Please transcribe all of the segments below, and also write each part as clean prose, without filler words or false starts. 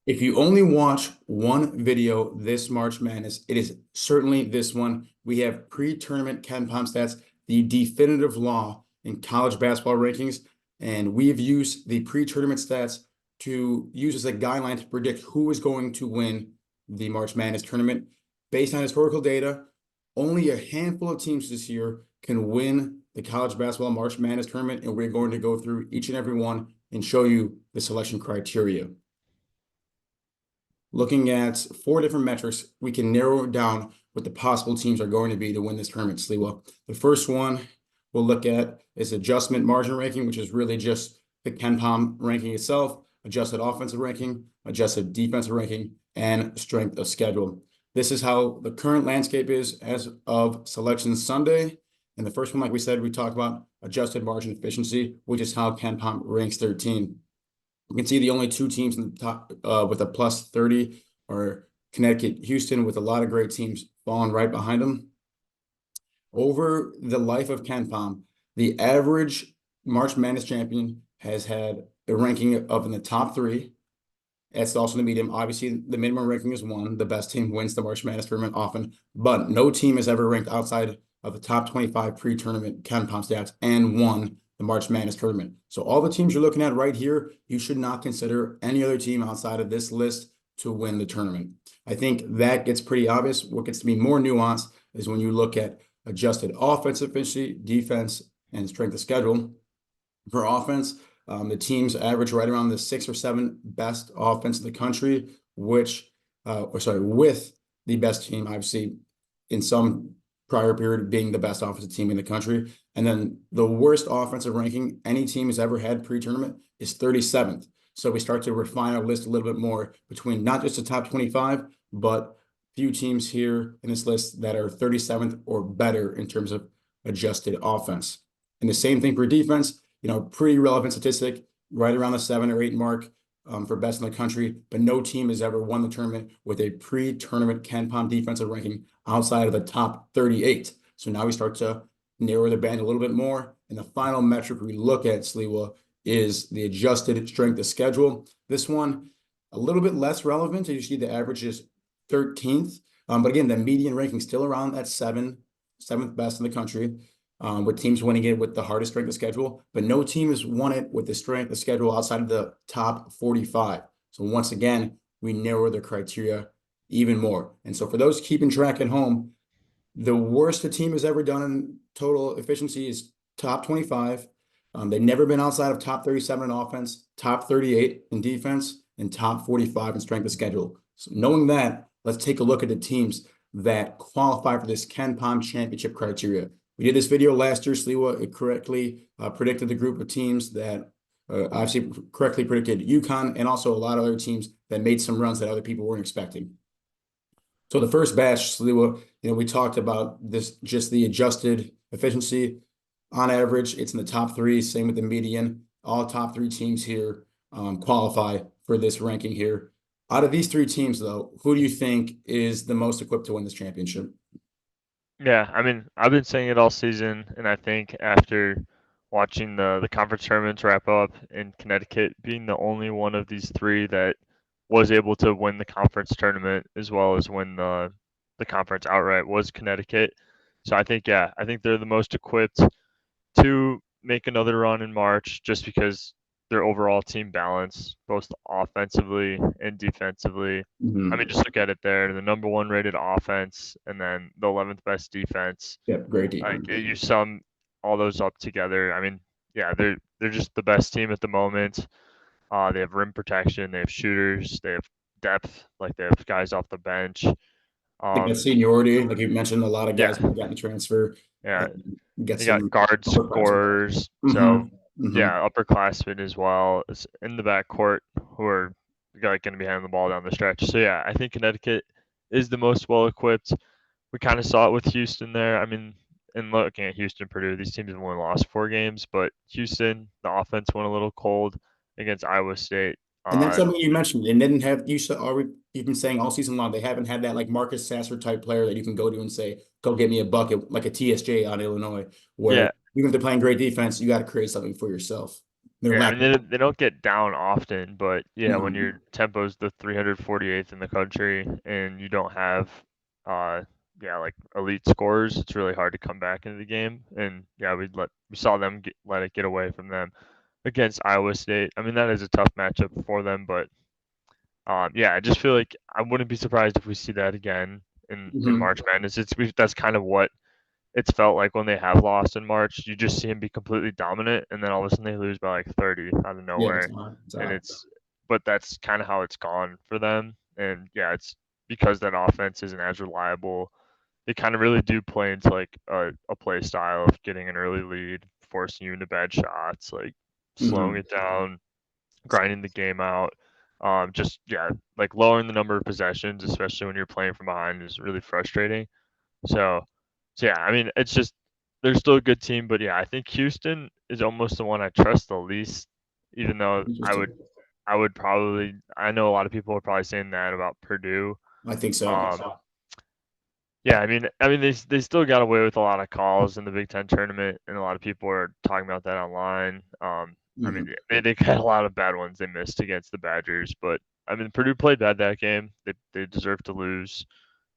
If you only watch one video this March Madness, it is certainly this one. We have pre-tournament Kenpom stats, the definitive law in college basketball rankings, and we've used the pre-tournament stats to use as a guideline to predict who is going to win the March Madness tournament. Based on historical data, only a handful of teams this year can win the college basketball March Madness tournament, and we're going to go through each and every one and show you the selection criteria. Looking at four different metrics, we can narrow down what the possible teams are going to be to win this tournament, Sliwa. The first one we'll look at is adjustment margin ranking, which is really just the Kenpom ranking itself, adjusted offensive ranking, adjusted defensive ranking, and strength of schedule. This is how the current landscape is as of Selection Sunday. And the first one, like we said, we talked about adjusted margin efficiency, which is how Kenpom ranks 13. You can see the only two teams in the top with a plus 30 are Connecticut, Houston, with a lot of great teams falling right behind them. Over the life of Kenpom, the average March Madness champion has had a ranking of in the top three. That's also the medium. Obviously, the minimum ranking is one. The best team wins the March Madness tournament often, but no team has ever ranked outside of the top 25 pre-tournament Kenpom stats and won the March Madness tournament. So all the teams you're looking at right here, you should not consider any other team outside of this list to win the tournament. I think that gets pretty obvious. What gets to be more nuanced is when you look at adjusted offensive efficiency, defense, and strength of schedule. For offense, the teams average right around the 6 or 7 best offense in the country, with the best team, obviously, in some prior period being the best offensive team in the country. And then the worst offensive ranking any team has ever had pre-tournament is 37th. So we start to refine our list a little bit more between not just the top 25, but few teams here in this list that are 37th or better in terms of adjusted offense. And the same thing for defense, pretty relevant statistic, right around the 7 or 8 mark for best in the country, but no team has ever won the tournament with a pre-tournament Kenpom defensive ranking outside of the top 38. So now we start to narrow the band a little bit more. And the final metric we look at, Sliwa, is the adjusted strength of schedule. This one, a little bit less relevant. You see the average is 13th. But again, the median ranking still around that seventh best in the country, with teams winning it with the hardest strength of schedule. But no team has won it with the strength of schedule outside of the top 45. So once again, we narrow the criteria even more. And so for those keeping track at home, the worst a team has ever done in total efficiency is top 25. They've never been outside of top 37 in offense, top 38 in defense, and top 45 in strength of schedule. So knowing that, let's take a look at the teams that qualify for this Kenpom championship criteria. We did this video last year, Sliwa. It correctly predicted the group of teams that obviously correctly predicted UConn and also a lot of other teams that made some runs that other people weren't expecting. So the first batch, Sliwa, we talked about this, just the adjusted efficiency. On average, it's in the top 3, same with the median. All top 3 teams here qualify for this ranking here. Out of these 3 teams, though, who do you think is the most equipped to win this championship? Yeah, I mean, I've been saying it all season, and I think after watching the conference tournaments wrap up in Connecticut being the only one of these 3 that was able to win the conference tournament as well as win the conference outright was Connecticut. So I think they're the most equipped to make another run in March just because their overall team balance, both offensively and defensively. I mean, Mm-hmm. just look at it there. The number 1 rated offense and then the 11th best defense. Yep, great Like defense. you sum all those up together. I mean, yeah, they're just the best team at the moment. They have rim protection, they have shooters, they have depth, like they have guys off the bench. They got Um, seniority, like you mentioned, a lot of yeah, guys got the transfer. yeah. And get They got some guard upperclassmen. scorers, so Mm-hmm. Mm-hmm. yeah, upperclassmen as well as in the backcourt who are going to be handling the ball down the stretch. So yeah, I think Connecticut is the most well equipped. We kind of saw it with Houston there. I mean, and looking at Houston, Purdue, these teams have only lost 4 games, but Houston, the offense went a little cold against Iowa State. And that's something you mentioned. And didn't have you said already you've been saying all season long they haven't had that like Marcus Sasser type player that you can go to and say, go get me a bucket like a TSJ out of Illinois, where Yeah, even if they're playing great defense, you got to create something for yourself. They're Yeah, I mean lacking. they don't get down often, but yeah, when Mhm. your tempo's the 348th in the country and you don't have uh yeah, like elite scorers, it's really hard to come back into the game. And yeah, we saw them let it get away from them against Iowa State. I mean that is a tough matchup for them, but yeah, I just feel like I wouldn't be surprised if we see that again in Mhm. March Madness. That's kind of what it's felt like when they have lost in March. You just see them be completely dominant, and then all of a sudden they lose by like 30 out of Yeah, it's nowhere. odd. It's And odd. but that's kind of how it's gone for them. And yeah, it's because that offense isn't as reliable. They kind of really do play into like a play style of getting an early lead, forcing you into bad shots, like slowing Mhm. it down, grinding the game out. Just yeah, like lowering the number of possessions, especially when you're playing from behind, is really frustrating. So, so yeah, I mean, it's just they're still a good team, but yeah, I think Houston is almost the one I trust the least. Even though Interesting. I would probably, I know a lot of people are probably saying that about Purdue. I think so. Um, yeah, I mean, they still got away with a lot of calls in the Big Ten tournament, and a lot of people are talking about that online. I mean, Mhm. they had a lot of bad ones they missed against the Badgers, but I mean, Purdue played bad that game. They deserved to lose,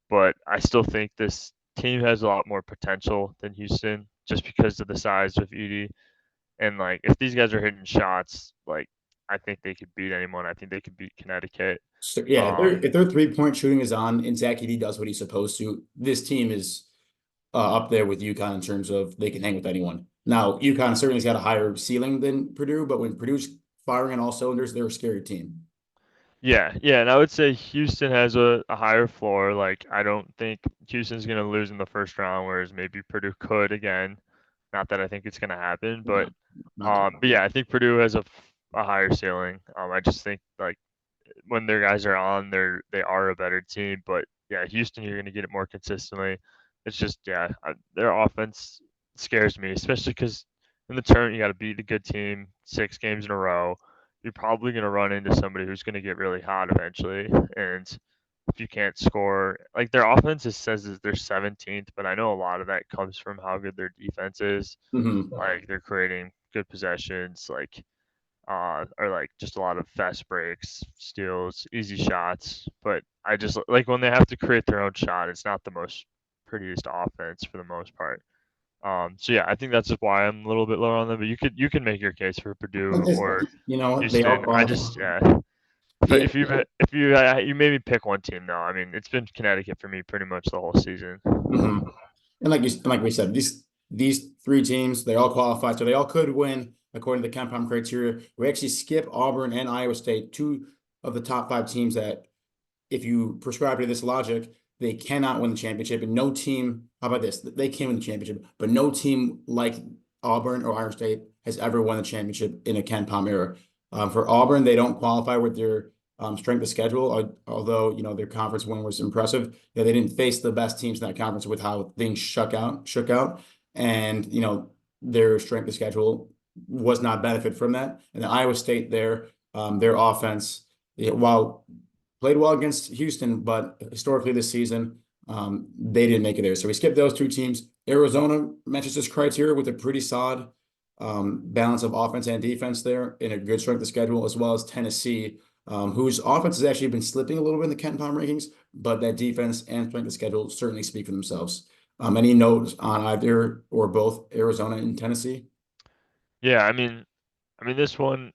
but I still think this team has a lot more potential than Houston just because of the size of Edie. And like, if these guys are hitting shots, like I think they could beat anyone. I think they could beat Connecticut. So, yeah, Um, if their 3-point shooting is on and Zach Edey does what he's supposed to, this team is up there with UConn in terms of they can hang with anyone. Now, UConn certainly has got a higher ceiling than Purdue, but when Purdue's firing on all cylinders, they're a scary team. yeah, and I would say Houston has a higher floor. Like, I don't think Houston's gonna lose in the first round, whereas maybe Purdue could again. Not that I think it's gonna happen, No, not at all. but yeah, I think Purdue has a higher ceiling. I just think like when their guys are on, they are a better team. But yeah, Houston, you're going to get it more consistently. It's just yeah, their offense scares me, especially because in the tournament you got to beat a good team 6 games in a row. You're probably going to run into somebody who's going to get really hot eventually, and if you can't score, like their offense says is they're 17th, but I know a lot of that comes from how good their defense is. Hmm. Like they're creating good possessions, like or like just a lot of fast breaks, steals, easy shots. But I just like when they have to create their own shot, it's not the most prettiest offense for the most part. So yeah, I think that's why I'm a little bit lower on them. But you can make your case for Purdue or You know, they all Houston. I qualify. just yeah. Yeah. If you made me pick one team though, I mean it's been Connecticut for me pretty much the whole season. Hmm. And like we said, these three teams, they all qualify, so they all could win according to the Kenpom criteria. We actually skip Auburn and Iowa State, two of the top five teams that if you prescribe to this logic, they cannot win the championship. And no team, how about this? They can win the championship, but no team like Auburn or Iowa State has ever won the championship in a Ken Palm era. For Auburn, they don't qualify with their strength of schedule, although their conference win was impressive. Yeah, they didn't face the best teams in that conference with how things shook out, and their strength of schedule was not benefit from that. And the Iowa State their offense, while played well against Houston, but historically this season, they didn't make it there. So we skipped those two teams. Arizona matches this criteria with a pretty solid balance of offense and defense there in a good strength of schedule, as well as Tennessee, whose offense has actually been slipping a little bit in the Ken Palm rankings, but that defense and strength of schedule certainly speak for themselves. Any notes on either or both Arizona and Tennessee? Yeah, I mean this one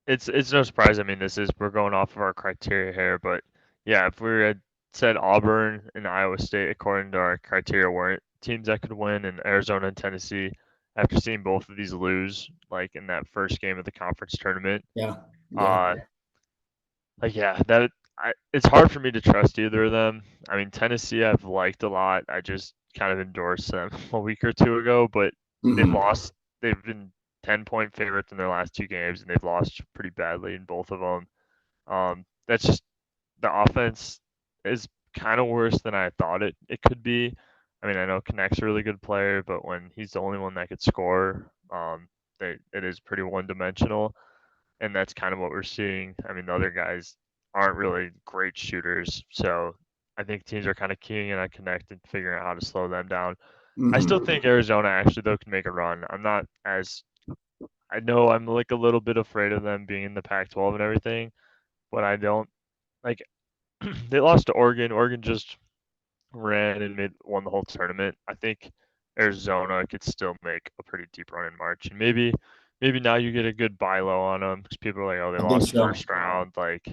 it's no surprise. I mean, this is we're going off of our criteria here, but yeah, if we had said Auburn and Iowa State according to our criteria weren't teams that could win, and Arizona and Tennessee, after seeing both of these lose, like in that first game of the conference tournament, Yeah, yeah. uh, like yeah, it's hard for me to trust either of them. I mean, Tennessee I've liked a lot. I just kind of endorsed them a week or two ago, but they've Hmm. lost. They've been 10-point favorites in their last 2 games, and they've lost pretty badly in both of them. That's just the offense is kind of worse than I thought it could be. I mean, I know Connect's a really good player, but when he's the only one that could score, it is pretty one dimensional, and that's kind of what we're seeing. I mean, the other guys aren't really great shooters, so I think teams are kind of keying in on Connect and figuring out how to slow them down. I still Hmm. think Arizona actually though can make a run. I'm not as I know I'm like a little bit afraid of them being in the Pac-12 and everything, but I don't like they lost to Oregon. Oregon just ran and won the whole tournament. I think Arizona could still make a pretty deep run in March, and maybe now you get a good buy low on them because people are like, oh, they I think lost so. first round, like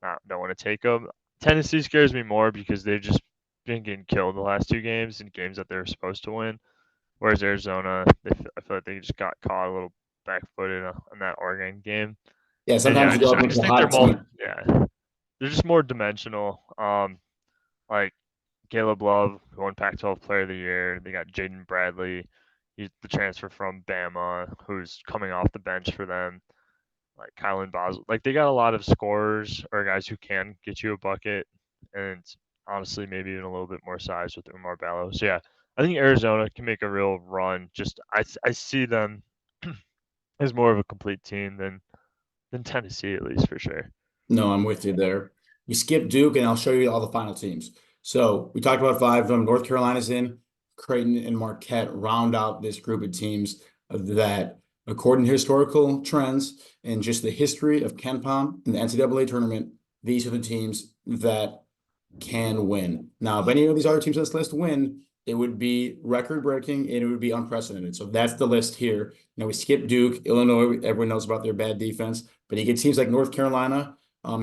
not don't want to take them. Tennessee scares me more because they've just been getting killed the last two games in games that they were supposed to win. Whereas Arizona, I feel like they just got caught a little back-footed on that Oregon game. Yeah, And yeah, sometimes you go up I against just a think they're hot more, team. yeah, they're just more dimensional. Like Caleb Love, who won Pac-12 Player of the Year. They got Jaden Bradley, he's the transfer from Bama, who's coming off the bench for them. Like Kylan Boswell, like they got a lot of scorers or guys who can get you a bucket, and honestly, maybe even a little bit more size with Umar Ballo. So yeah, I think Arizona can make a real run. Just I see them as more of a complete team than Tennessee at least for sure. No, I'm with you there. We skip Duke, and I'll show you all the final teams. So we talked about five of them. North Carolina's in. Creighton and Marquette round out this group of teams that, according to historical trends and just the history of Kenpom and the NCAA tournament, these are the teams that can win. Now, if any of these other teams on this list win, it would be record breaking and it would be unprecedented. So that's the list here. We skip Duke, Illinois. Everyone knows about their bad defense, but you get teams like North Carolina,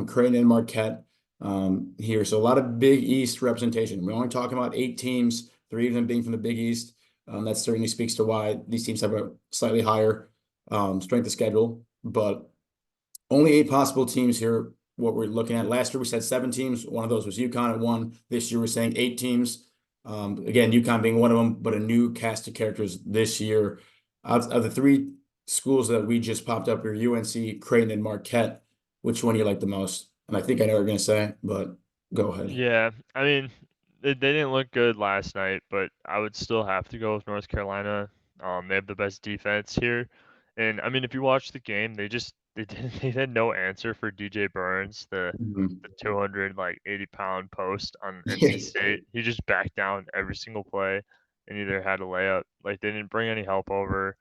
Creighton, and Marquette here. So a lot of Big East representation. We're only talking about 8 teams, 3 of them being from the Big East. That certainly speaks to why these teams have a slightly higher strength of schedule, but only 8 possible teams here. What we're looking at last year, we said 7 teams. One of those was UConn at one. This year, we're saying 8 teams. Again, UConn being one of them, but a new cast of characters this year. Out of the 3 schools that we just popped up here, UNC, Creighton, and Marquette, which one do you like the most? And I think I know what you're going to say, but go ahead. Yeah, I mean, they didn't look good last night, but I would still have to go with North Carolina. They have the best defense here, and I mean, if you watch the game, they did they had no answer for DJ Burns, Mhm. the 200 like 80-pound post on NC State. He just backed down every single play and either had a layup. Like they didn't bring any help over.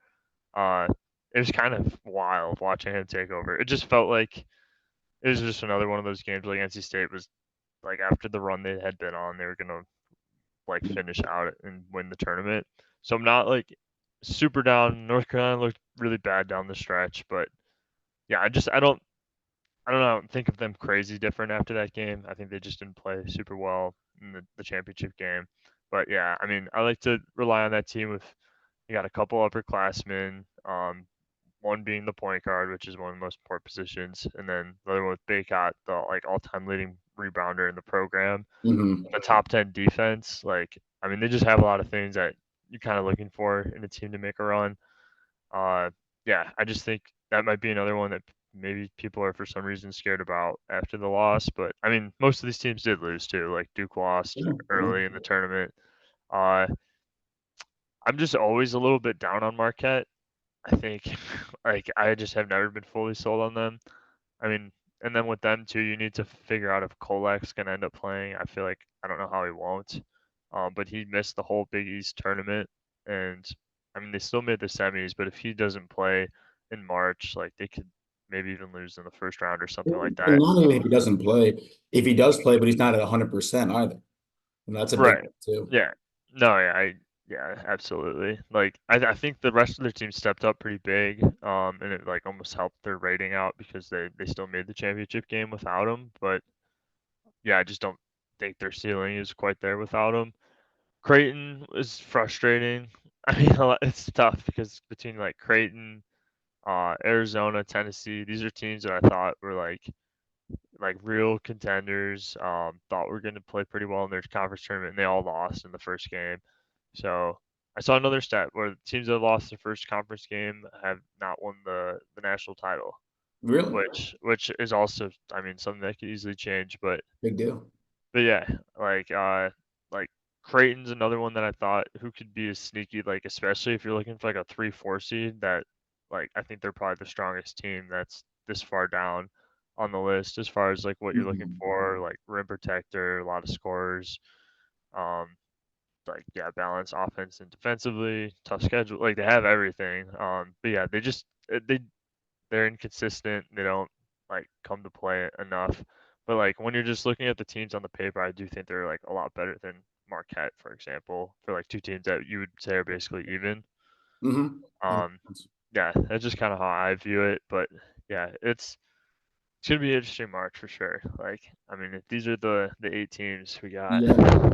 Uh, it was kind of wild watching him take over. It just felt like it was just another one of those games like NC State was like after the run they had been on, they were gonna like finish out and win the tournament. So I'm not like super down. North Carolina looked really bad down the stretch, but yeah, I don't know. I don't think of them crazy different after that game. I think they just didn't play super well in the championship game. But yeah, I mean, I like to rely on that team with you got a couple upperclassmen, one being the point guard, which is one of the most important positions, and then the other one with Baycott, the like all-time leading rebounder in the program, Mhm. the top 10 defense. Like, I mean, they just have a lot of things that you're kind of looking for in a team to make a run. Uh, yeah, I just think that might be another one that maybe people are for some reason scared about after the loss. But I mean, most of these teams did lose too. Like Duke lost Yeah, yeah. early in the tournament. Uh, I'm just always a little bit down on Marquette. I think like I just have never been fully sold on them. I mean, and then with them too, you need to figure out if Kolek's gonna end up playing. I feel like I don't know how he won't, but he missed the whole Big East tournament, and I mean they still made the semis. But if he doesn't play in March, like they could maybe even lose in the first round or something like And that. not only if he doesn't play, if he does play, but he's not at 100% either. And that's a big Right. thing too. Yeah. No. Yeah. Yeah. Absolutely. Like I think the rest of their team stepped up pretty big. And it like almost helped their rating out because they still made the championship game without him. But yeah, I just don't think their ceiling is quite there without him. Creighton is frustrating. I mean, it's tough because between like Creighton, Arizona, Tennessee, these are teams that I thought were like real contenders. Thought were going to play pretty well in their conference tournament, and they all lost in the first game. So I saw another stat where the teams that lost their first conference game have not won the national title, Really? which is also, I mean, something that could easily change. Big deal. But yeah, like Creighton's another one that I thought who could be a sneaky, like especially if you're looking for like a 3-4 seed that like I think they're probably the strongest team that's this far down on the list as far as like what you're looking Mhm. for, like rim protector, a lot of scorers, um, like yeah, balance offense and defensively, tough schedule, like they have everything. But yeah, they just they're inconsistent. They don't like come to play enough. But like when you're just looking at the teams on the paper, I do think they're like a lot better than Marquette, for example, for like two teams that you would say are basically even. Mm-hmm. Um, yeah, that's just kind of how I view it. But yeah, it's gonna be an interesting March for sure. Like, I mean, if these are the 8 teams we got. Yeah.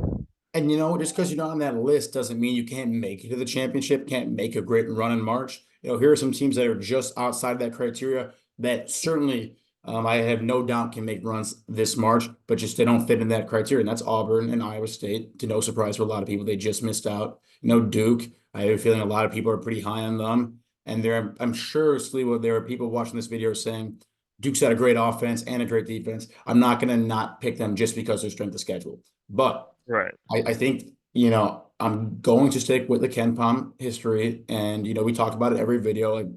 And just because you're not on that list doesn't mean you can't make it to the championship, can't make a great run in March. Here are some teams that are just outside of that criteria that certainly I have no doubt can make runs this March, but just they don't fit in that criteria. And that's Auburn and Iowa State. To no surprise for a lot of people, they just missed out. Duke. I have a feeling a lot of people are pretty high on them. And I'm sure, Sliwa, there are people watching this video saying Duke's had a great offense and a great defense. I'm not going to not pick them just because their strength of schedule. But Right. I think, I'm going to stick with the Kenpom history. And, we talk about it every video. Like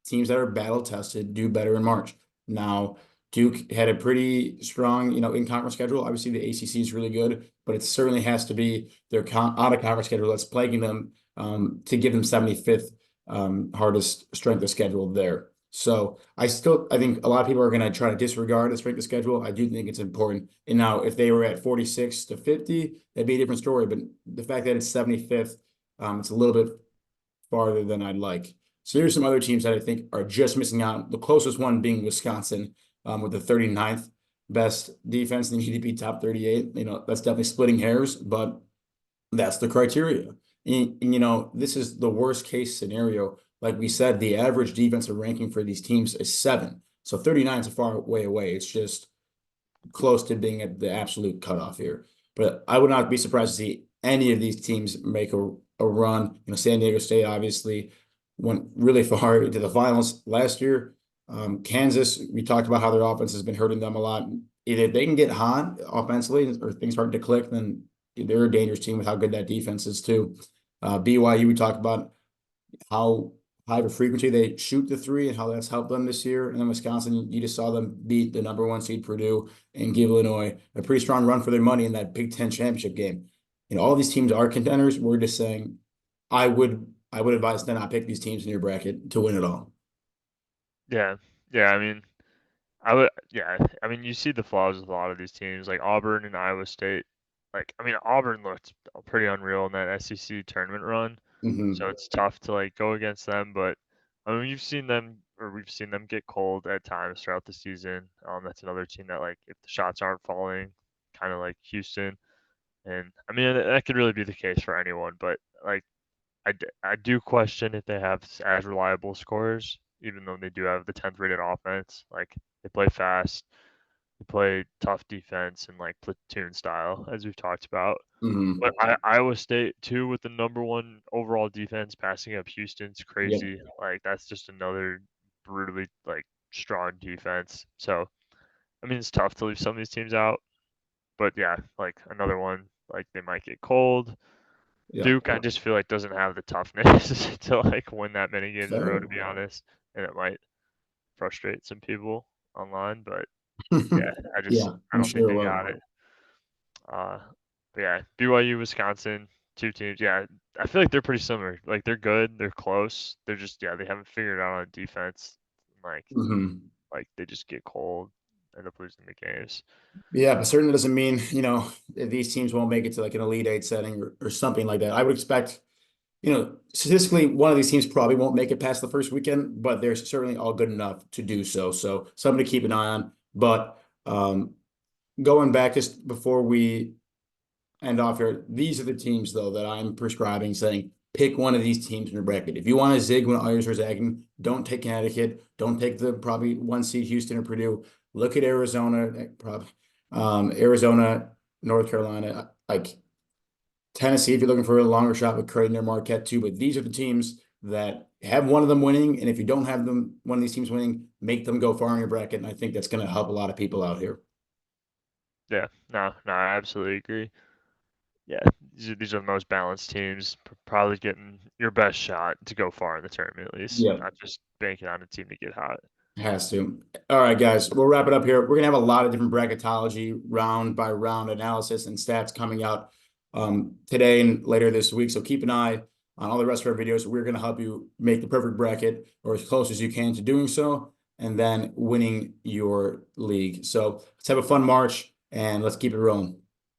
teams that are battle tested do better in March. Now, Duke had a pretty strong, in-conference schedule. Obviously, the ACC is really good, but it certainly has to be their out-of-conference schedule that's plaguing them to give them 75th hardest strength of schedule there. So I think a lot of people are going to try to disregard the strength of schedule. I do think it's important. And now, if they were at 46 to 50, that'd be a different story. But the fact that it's 75th, it's a little bit farther than I'd like. So there's some other teams that I think are just missing out. The closest one being Wisconsin, with the 39th best defense. They need to be top 38. That's definitely splitting hairs, but that's the criteria. And this is the worst case scenario. Like we said, the average defensive ranking for these teams is 7. So 39 is a far way away. It's just close to being at the absolute cutoff here. But I would not be surprised to see any of these teams make a run. San Diego State obviously went really far into the finals last year. Kansas, we talked about how their offense has been hurting them a lot. Either they can get hot offensively or things start to click, then they're a dangerous team with how good that defense is too. BYU, we talked about how high of a frequency they shoot the three and how that's helped them this year. And then Wisconsin, you just saw them beat the number 1 seed Purdue and give Illinois a pretty strong run for their money in that Big Ten championship game. All these teams are contenders. We're just saying I would advise to not pick these teams in your bracket to win it all. Yeah. Yeah. I mean, I would. Yeah. I mean, you see the flaws with a lot of these teams, like Auburn and Iowa State. Like, I mean, Auburn looked pretty unreal in that SEC tournament run, so Mm-hmm. it's tough to like go against them. But I mean, you've seen them, or we've seen them get cold at times throughout the season. That's another team that, like, if the shots aren't falling, kind of like Houston. And I mean, that could really be the case for anyone. But like, I do question if they have as reliable scorers, even though they do have the 10th rated offense. Like, they play fast, they play tough defense and like platoon style, as we've talked about. Mm-hmm. But Iowa State too, with the number 1 overall defense, passing up Houston's Yep. crazy. Like, that's just another brutally like strong defense. So I mean, it's tough to leave some of these teams out. But yeah, like another one, like they might get cold. Yep. Duke, I just feel like doesn't have the toughness to like win that many games in a row, Fair. to be honest, and it might frustrate some people online. But yeah, Yeah, I I'm don't think sure it they will. got it. Uh, but yeah, BYU, Wisconsin, 2 teams. Yeah, I feel like they're pretty similar. Like, they're good, they're close. They're just, yeah, they haven't figured it out on defense. Like Mm-hmm. like they just get cold, end up losing the games. Yeah, but certainly doesn't mean, that these teams won't make it to like an Elite Eight setting or something like that. I would expect, statistically, one of these teams probably won't make it past the first weekend, but they're certainly all good enough to do so. So something to keep an eye on. But going back just before we end off here, these are the teams though that I'm prescribing, saying pick one of these teams in your bracket. If you want to zig when others are zagging, don't take Connecticut. Don't take the probably 1 seed Houston or Purdue. Look at Arizona, probably Arizona, North Carolina, like Tennessee. If you're looking for a longer shot with Creighton or Marquette too, but these are the teams that have one of them winning. And if you don't have one of these teams winning, make them go far in your bracket. And I think that's going to help a lot of people out here. Yeah, no, I absolutely agree. Yeah, these are the most balanced teams. Probably getting your best shot to go far in the tournament, at least. Yeah. Not just banking on a team to get hot. Has to. All right, guys, we'll wrap it up here. We're gonna have a lot of different bracketology, round by round analysis and stats coming out today and later this week. So keep an eye on all the rest of our videos. We're going to help you make the perfect bracket or as close as you can to doing so, and then winning your league. So let's have a fun March and let's keep it rolling.